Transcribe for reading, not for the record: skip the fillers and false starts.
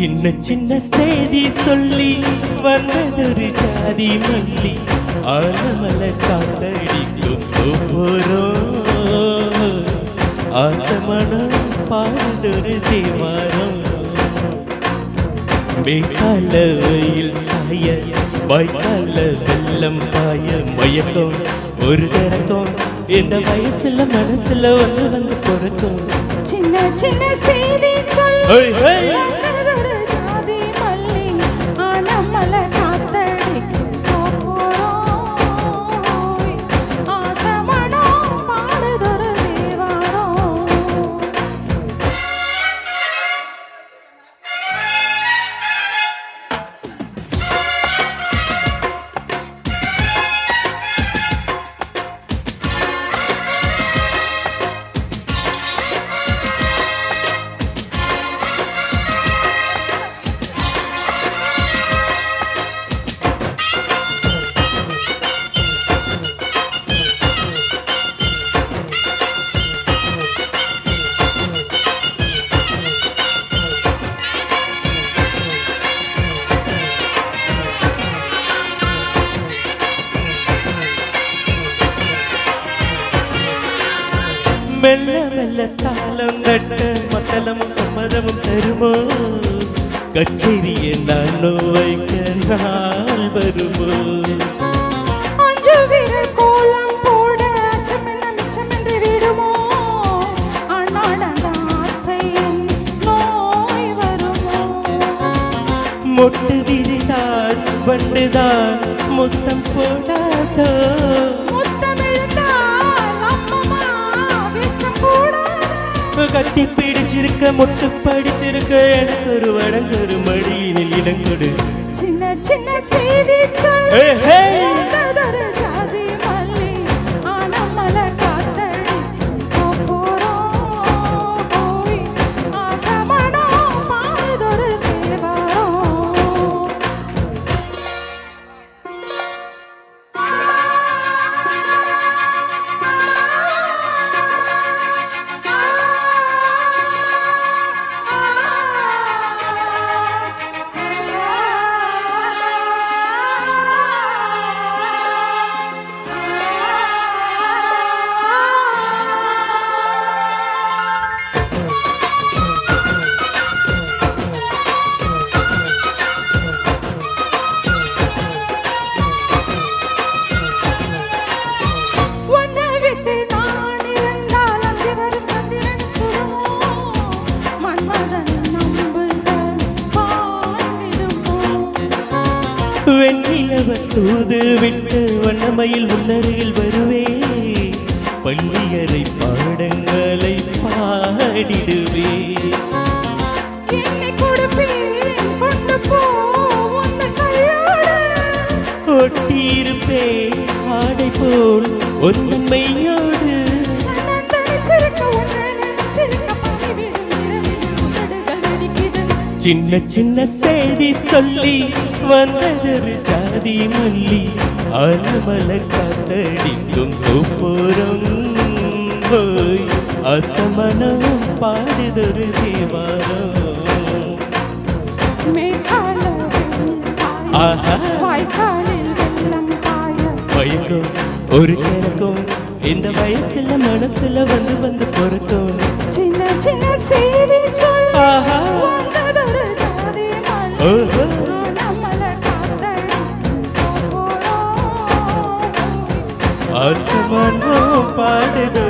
சின்ன சின்ன செய்தி சொல்லி வந்ததொரு ஜாதி மல்லி ஆலமல காத்தடிக்கும் போறோம் ஆசமனம் பாடுதொரு தேவாரம் மேற்கால வெயில் சாய வாய்க்கால வெள்ளம் பாய மயக்கம் ஒரு திறக்கம் இந்த வயசுல மனசுல வந்து வந்து பிறக்கும் சின்ன சின்ன செய்தி சொல்லி வந்ததொரு ஜாதி மல்லி ஆலமல காத்தடிக்கும் போறோம் ஆசமனம் பாடுதொரு தேவாரம் மெல்ல மெல்ல தாளம் தட்ட மக்களமும் சம்மதமும் தருமோ கச்சேரியை நான் வைக்க நாள் வருமோ அஞ்சு விரல் கோலம் போட அச்சமென்ன மிச்சமென்று விடுமோ அண்ணாடந்த ஆசை நோய் வருமோ மொட்டு விரிதான் வண்டுதான் முத்தம் போடாதோ கட்டி பிடிச்சிருக்க மொட்டு படிச்சிருக்க எனக்கு ஒரு வடங்கொரு மடியினில் இடங்கொடு சின்ன சின்ன செய்தி சொல்லி வந்ததொரு ஜாதி மல்லி ஆலமல காத்தடிக்கும் போறோம் ஆசமனம் பாடுதொரு வெண்ணிலவ தூது விட்டு வண்ணமயில் உன்னருகில் வருவே பள்ளியறை பாடங்களை பாடிடுவே ஒட்டியிருப்பே ஆடை போல் ஒன்மையோடு சின்ன சின்ன செய்தி சொல்லி வந்ததொரு ஜாதி மல்லி ஆலமல காத்தடிக்கும் போறோம் அசமனம் பாடுதொரு தேவாரம் மயக்கம் ஒரு திறக்கும் இந்த வயசுல மனசுல வந்து வந்து பொறுக்கும் சின்ன சின்ன செய்தி சொல்லி வந்ததொரு ஜாதி மல்லி ஆலமல காத்தடிக்கும் போறோம் அசமனம் பாடுதொரு